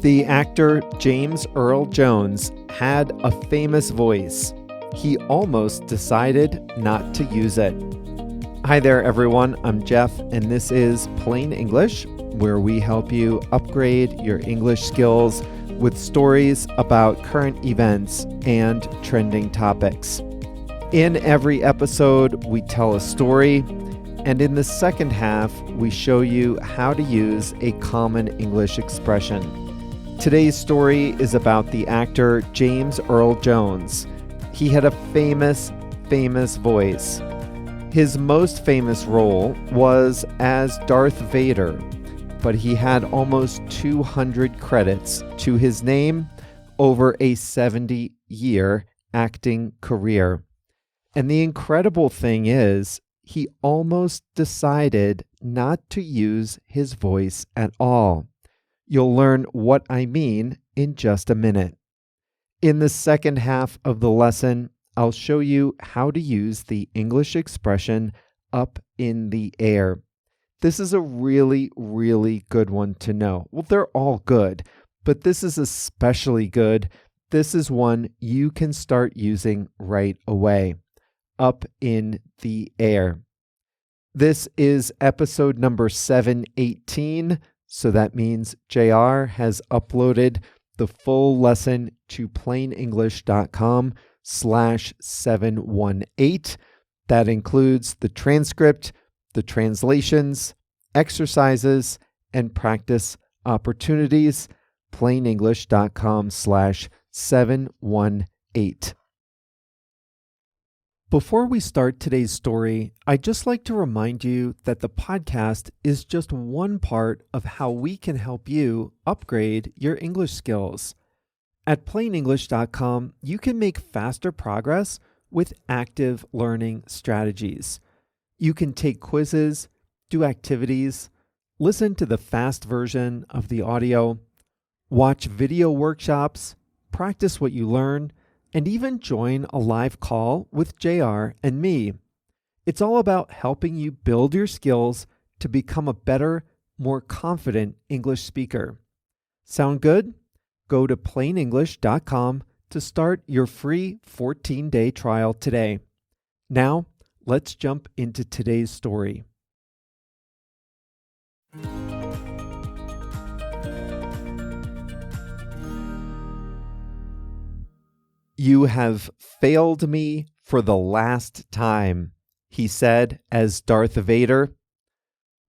The actor James Earl Jones had a famous voice. He almost decided not to use it. Hi there, everyone. I'm Jeff, and this is Plain English, where we help you upgrade your English skills with stories about current events and trending topics. In every episode, we tell a story, and in the second half, we show you how to use a common English expression. Today's story is about the actor James Earl Jones. He had a famous voice. His most famous role was as Darth Vader, but he had almost 200 credits to his name over a 70-year acting career. And the incredible thing is, he almost decided not to use his voice at all. You'll learn what I mean in just a minute. In the second half of the lesson, I'll show you how to use the English expression up in the air. This is a really good one to know. Well, they're all good, but this is especially good. This is one you can start using right away. Up in the air. This is episode number 718. So that means JR has uploaded the full lesson to plainenglish.com/718. That includes the transcript, the translations, exercises, and practice opportunities. plainenglish.com/718. Before we start today's story, I'd just like to remind you that the podcast is just one part of how we can help you upgrade your English skills. At plainenglish.com, you can make faster progress with active learning strategies. You can take quizzes, do activities, listen to the fast version of the audio, watch video workshops, practice what you learn, and even join a live call with JR and me. It's all about helping you build your skills to become a better, more confident English speaker. Sound good? Go to plainenglish.com to start your free 14-day trial today. Now, let's jump into today's story. "You have failed me for the last time," he said as Darth Vader.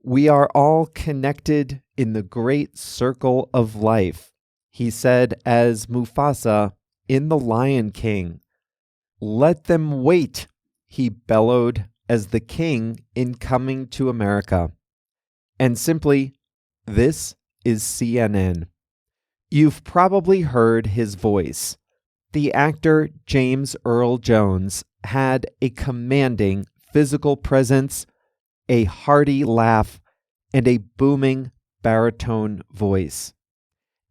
"We are all connected in the great circle of life," he said as Mufasa in The Lion King. "Let them wait," he bellowed as the king in Coming to America. And simply, this is CNN. You've probably heard his voice. The actor James Earl Jones had a commanding physical presence, a hearty laugh, and a booming baritone voice.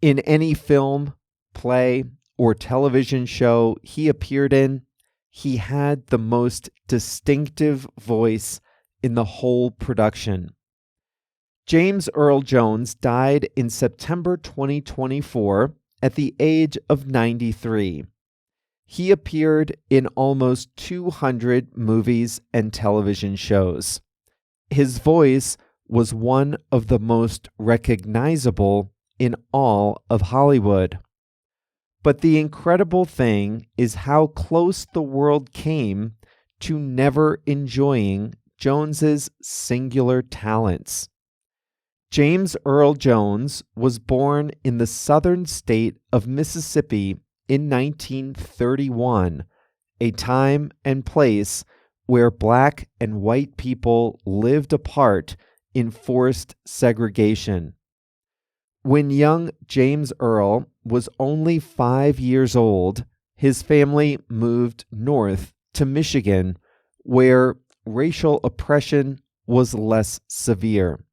In any film, play, or television show he appeared in, he had the most distinctive voice in the whole production. James Earl Jones died in September 2024 at the age of 93. He appeared in almost 200 movies and television shows. His voice was one of the most recognizable in all of Hollywood. But the incredible thing is how close the world came to never enjoying Jones's singular talents. James Earl Jones was born in the southern state of Mississippi in 1931, a time and place where black and white people lived apart in forced segregation. When young James Earl was only 5 years old, his family moved north to Michigan, where racial oppression was less severe.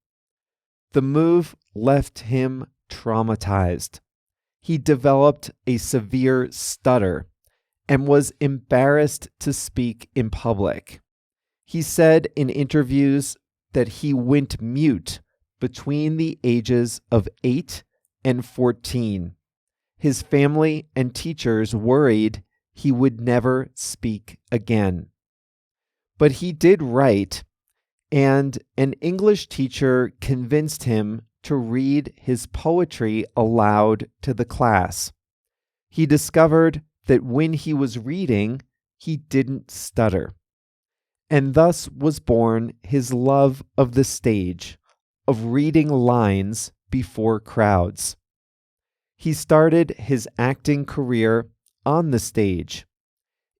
The move left him traumatized. He developed a severe stutter and was embarrassed to speak in public. He said in interviews that he went mute between the ages of 8 14. His family and teachers worried he would never speak again. But he did write, and an English teacher convinced him to read his poetry aloud to the class. He discovered that when he was reading, he didn't stutter. And thus was born his love of the stage, of reading lines before crowds. He started his acting career on the stage.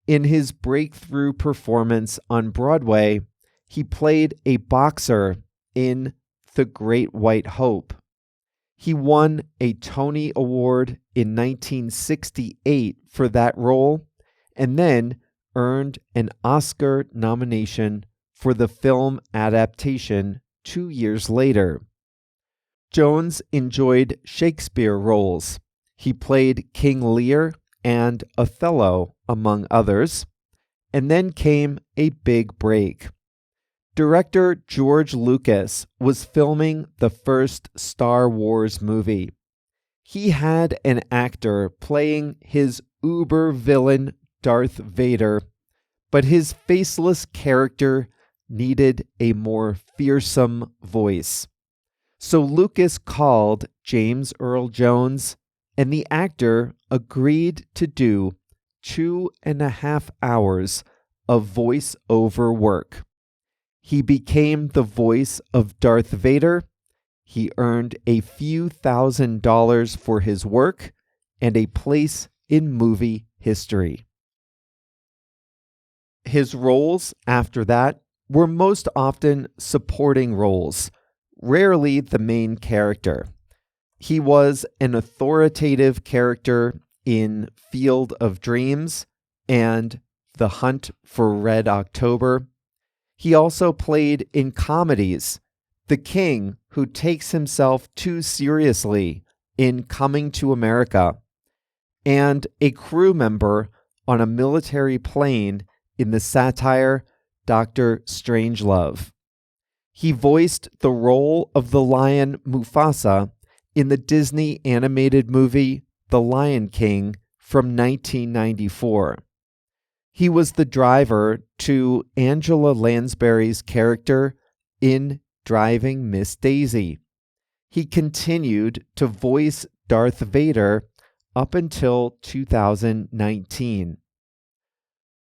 In his breakthrough performance on Broadway, he played a boxer in The Great White Hope. He won a Tony Award in 1968 for that role, and then earned an Oscar nomination for the film adaptation 2 years later. Jones enjoyed Shakespeare roles. He played King Lear and Othello, among others, and then came a big break. Director George Lucas was filming the first Star Wars movie. He had an actor playing his uber villain Darth Vader, but his faceless character needed a more fearsome voice. So Lucas called James Earl Jones, and the actor agreed to do 2.5 hours of voice-over work. He became the voice of Darth Vader. He earned a few $1,000s for his work and a place in movie history. His roles after that were most often supporting roles, rarely the main character. He was an authoritative character in Field of Dreams and The Hunt for Red October. He also played in comedies, the king who takes himself too seriously in Coming to America, and a crew member on a military plane in the satire Dr. Strangelove. He voiced the role of the lion Mufasa in the Disney animated movie The Lion King from 1994. He was the driver to Angela Lansbury's character in Driving Miss Daisy. He continued to voice Darth Vader up until 2019.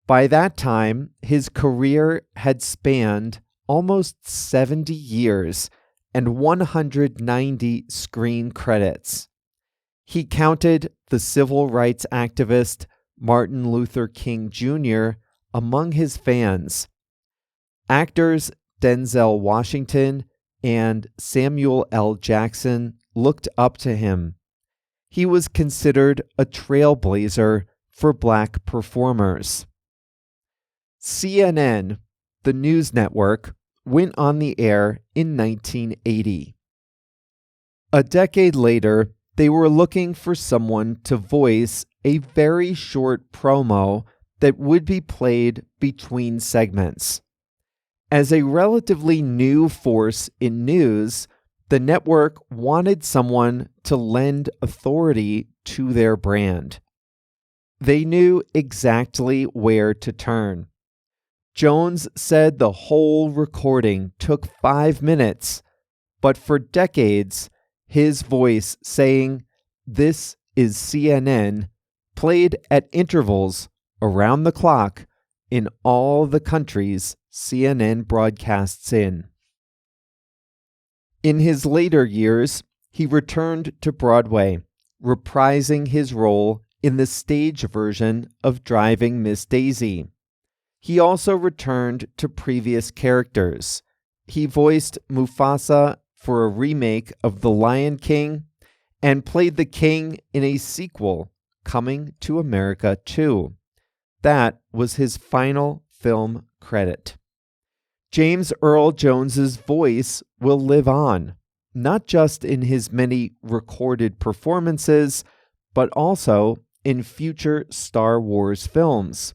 By that time, his career had spanned almost 70 years and 190 screen credits. He counted the civil rights activist Martin Luther King Jr. among his fans. Actors Denzel Washington and Samuel L. Jackson looked up to him. He was considered a trailblazer for Black performers. CNN, the news network, went on the air in 1980. A decade later, they were looking for someone to voice a very short promo that would be played between segments. As a relatively new force in news, the network wanted someone to lend authority to their brand. They knew exactly where to turn. Jones said the whole recording took 5 minutes, but for decades, his voice saying, "This is CNN," played at intervals around the clock in all the countries CNN broadcasts in. In his later years, he returned to Broadway, reprising his role in the stage version of Driving Miss Daisy. He also returned to previous characters. He voiced Mufasa for a remake of The Lion King and played the king in a sequel, Coming to America 2. That was his final film credit. James Earl Jones's voice will live on, not just in his many recorded performances, but also in future Star Wars films.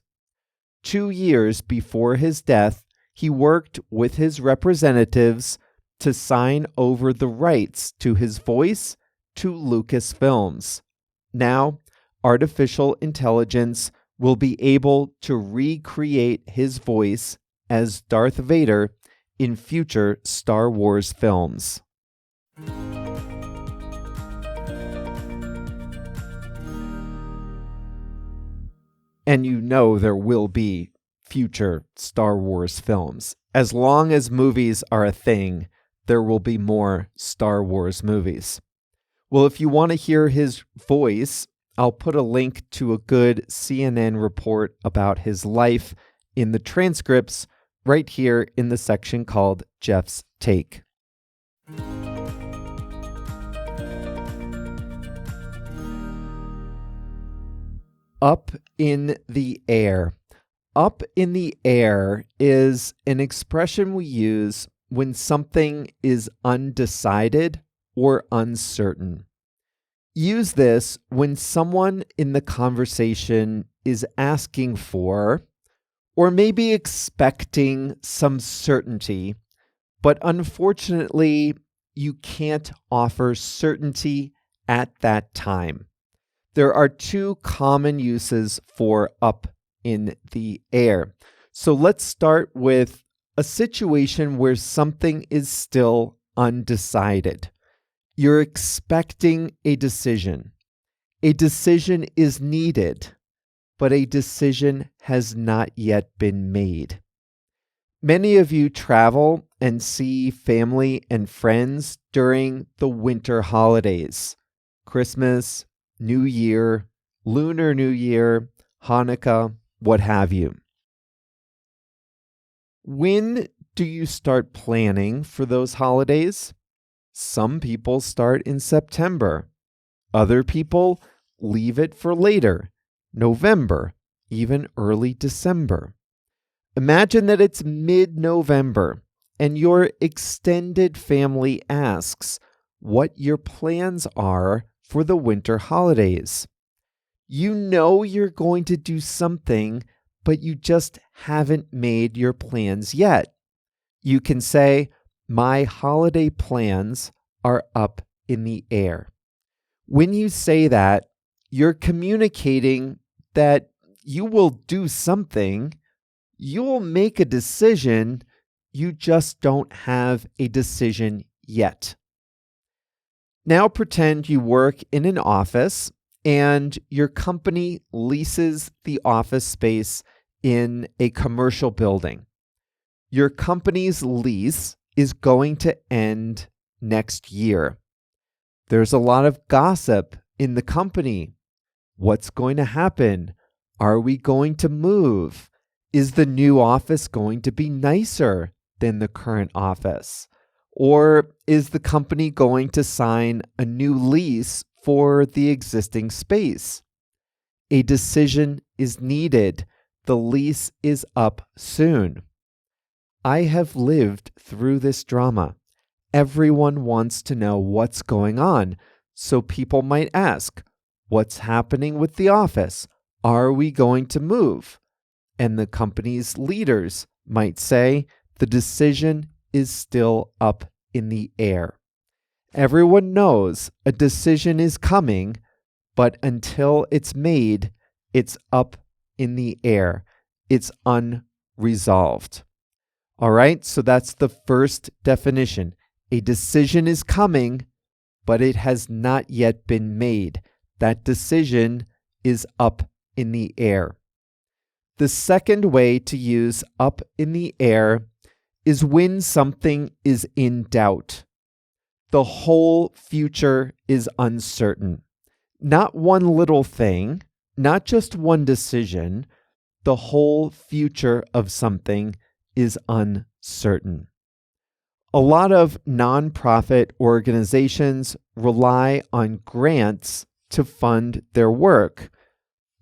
2 years before his death, he worked with his representatives to sign over the rights to his voice to Lucasfilms. Now, artificial intelligence will be able to recreate his voice as Darth Vader in future Star Wars films. And you know there will be future Star Wars films. As long as movies are a thing, there will be more Star Wars movies. Well, if you want to hear his voice, I'll put a link to a good CNN report about his life in the transcripts right here in the section called Jeff's Take. Up in the air. Up in the air is an expression we use when something is undecided or uncertain. Use this when someone in the conversation is asking for, or maybe expecting some certainty, but unfortunately, you can't offer certainty at that time. There are two common uses for up in the air. So let's start with a situation where something is still undecided. You're expecting a decision. A decision is needed, but a decision has not yet been made. Many of you travel and see family and friends during the winter holidays, Christmas, New Year, Lunar New Year, Hanukkah, what have you. When do you start planning for those holidays? Some people start in September. Other people leave it for later, November, even early December. Imagine that it's mid-November and your extended family asks what your plans are for the winter holidays. You know you're going to do something, but you just haven't made your plans yet. You can say, my holiday plans are up in the air. When you say that, you're communicating that you will do something, you'll make a decision, you just don't have a decision yet. Now pretend you work in an office and your company leases the office space in a commercial building. Your company's lease is going to end next year. There's a lot of gossip in the company. What's going to happen? Are we going to move? Is the new office going to be nicer than the current office? Or is the company going to sign a new lease for the existing space? A decision is needed. The lease is up soon. I have lived through this drama. Everyone wants to know what's going on, so people might ask, what's happening with the office? Are we going to move? And the company's leaders might say, the decision is still up in the air. Everyone knows a decision is coming, but until it's made, it's up in the air. It's unresolved. All right, so that's the first definition. A decision is coming, but it has not yet been made. That decision is up in the air. The second way to use up in the air is when something is in doubt. The whole future is uncertain. Not one little thing, not just one decision. The whole future of something is uncertain. A lot of nonprofit organizations rely on grants to fund their work.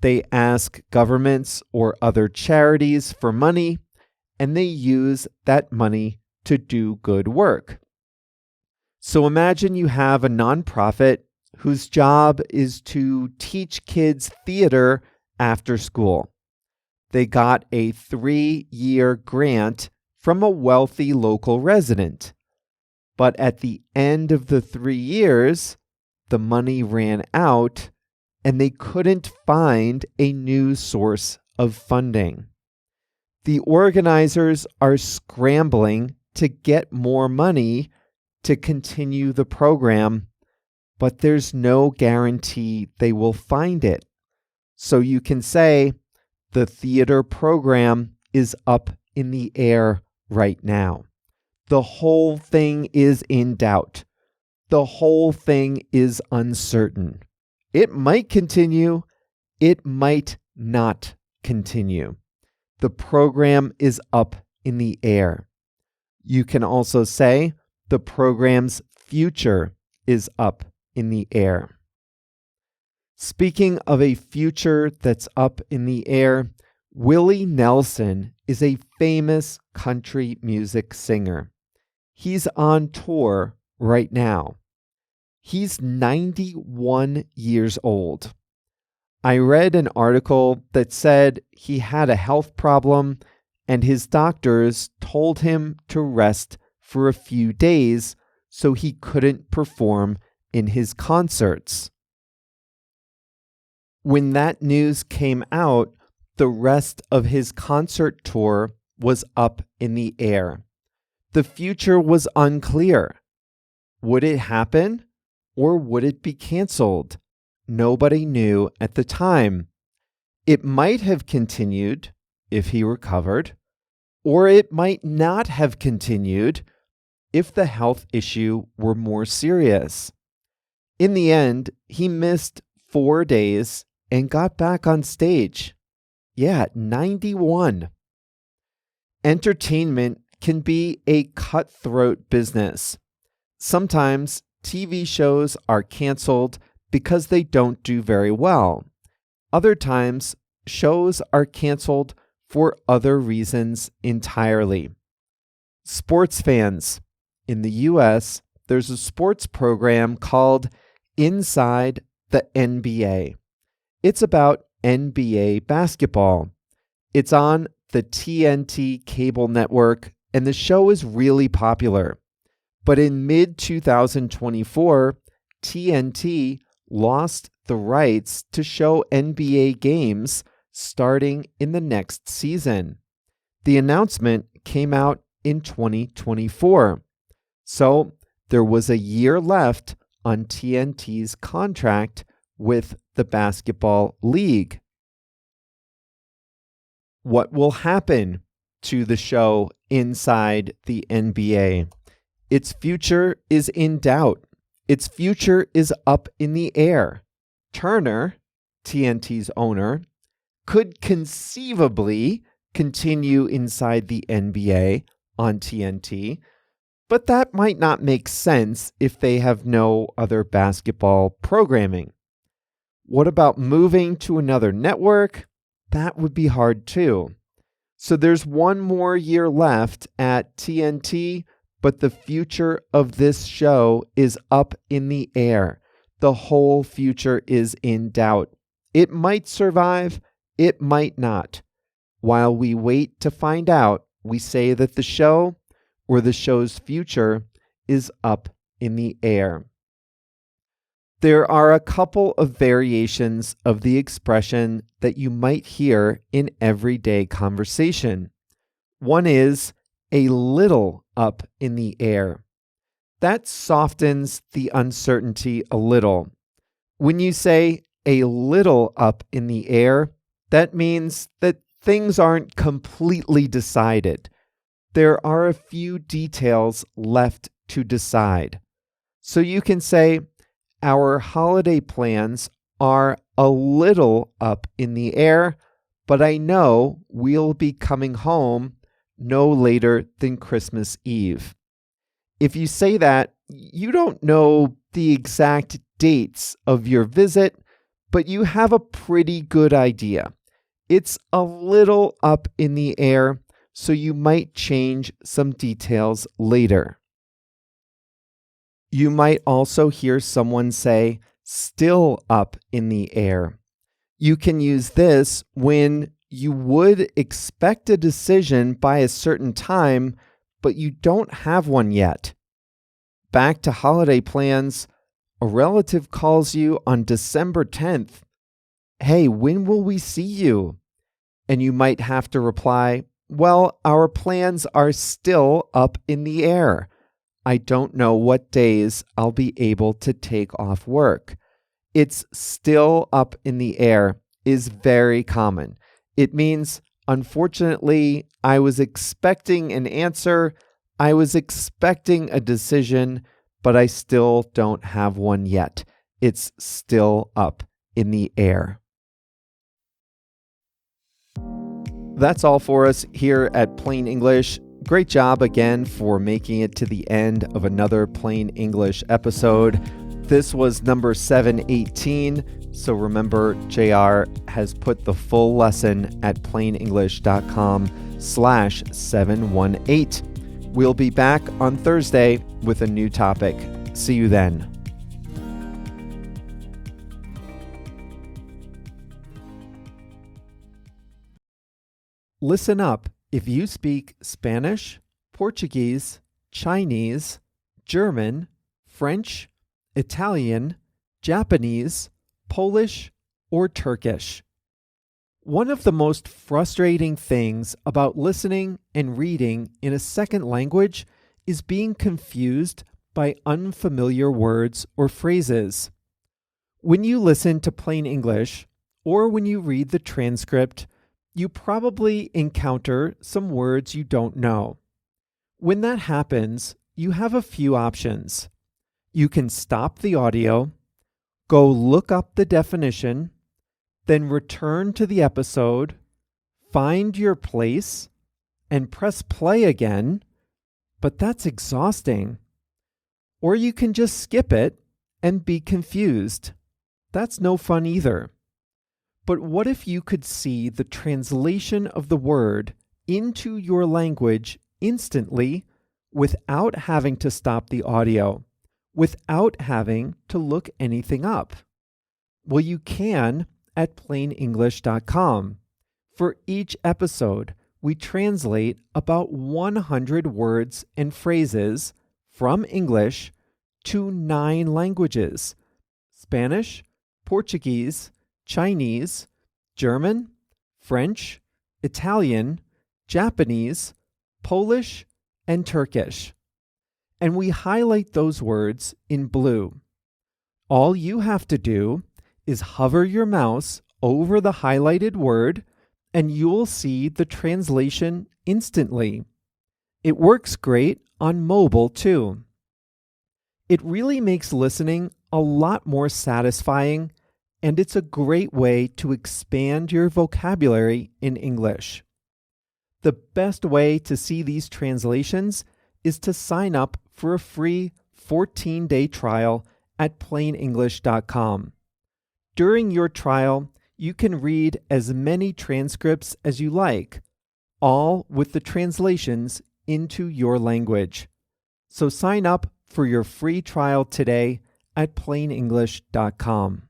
They ask governments or other charities for money, and they use that money to do good work. So imagine you have a nonprofit whose job is to teach kids theater after school. They got a 3-year grant from a wealthy local resident. But at the end of the 3 years, the money ran out and they couldn't find a new source of funding. The organizers are scrambling to get more money to continue the program, but there's no guarantee they will find it. So you can say the theater program is up in the air right now. The whole thing is in doubt. The whole thing is uncertain. It might continue. It might not continue. The program is up in the air. You can also say the program's future is up in the air. Speaking of a future that's up in the air, Willie Nelson is a famous country music singer. He's on tour right now. He's 91 years old. I read an article that said he had a health problem and his doctors told him to rest for a few days so he couldn't perform in his concerts. When that news came out, the rest of his concert tour was up in the air. The future was unclear. Would it happen or would it be canceled? Nobody knew at the time. It might have continued if he recovered, or it might not have continued if the health issue were more serious. In the end, he missed 4 days and got back on stage. Yeah, 91. Entertainment can be a cutthroat business. Sometimes TV shows are canceled because they don't do very well. Other times, shows are canceled for other reasons entirely. Sports fans. In the US, there's a sports program called Inside the NBA. It's about NBA basketball. It's on the TNT cable network, and the show is really popular. But in mid-2024, TNT lost the rights to show NBA games starting in the next season. The announcement came out in 2024. So there was a year left on TNT's contract with the basketball league. What will happen to the show Inside the NBA? Its future is in doubt. Its future is up in the air. Turner, TNT's owner, could conceivably continue Inside the NBA on TNT, but that might not make sense if they have no other basketball programming. What about moving to another network? That would be hard too. So there's one more year left at TNT, but the future of this show is up in the air. The whole future is in doubt. It might survive, it might not. While we wait to find out, we say that the show or the show's future is up in the air. There are a couple of variations of the expression that you might hear in everyday conversation. One is a little up in the air. That softens the uncertainty a little. When you say a little up in the air, that means that things aren't completely decided. There are a few details left to decide. So you can say, our holiday plans are a little up in the air, but I know we'll be coming home no later than Christmas Eve. If you say that, you don't know the exact dates of your visit, but you have a pretty good idea. It's a little up in the air, so you might change some details later. You might also hear someone say, still up in the air. You can use this when you would expect a decision by a certain time, but you don't have one yet. Back to holiday plans, A relative calls you on December 10th. Hey, when will we see you? And you might have to reply, well, our plans are still up in the air. I don't know what days I'll be able to take off work. It's still up in the air is very common. It means, unfortunately, I was expecting an answer, I was expecting a decision, but I still don't have one yet. It's still up in the air. That's all for us here at Plain English. Great job again for making it to the end of another Plain English episode. This was number 718. So remember, JR has put the full lesson at plainenglish.com/718. We'll be back on Thursday with a new topic. See you then. Listen up. If you speak Spanish, Portuguese, Chinese, German, French, Italian, Japanese, Polish, or Turkish. One of the most frustrating things about listening and reading in a second language is being confused by unfamiliar words or phrases. When you listen to Plain English, or when you read the transcript, you probably encounter some words you don't know. When that happens, you have a few options. You can stop the audio, go look up the definition, then return to the episode, find your place, and press play again, but that's exhausting. Or you can just skip it and be confused. That's no fun either. But what if you could see the translation of the word into your language instantly without having to stop the audio, without having to look anything up? Well, you can at plainenglish.com. For each episode, we translate about 100 words and phrases from English to 9 languages: Spanish, Portuguese, Chinese, German, French, Italian, Japanese, Polish, and Turkish. And we highlight those words in blue. All you have to do is hover your mouse over the highlighted word, and you'll see the translation instantly. It works great on mobile too. It really makes listening a lot more satisfying, and it's a great way to expand your vocabulary in English. The best way to see these translations is to sign up for a free 14-day trial at plainenglish.com. During your trial, you can read as many transcripts as you like, all with the translations into your language. So sign up for your free trial today at plainenglish.com.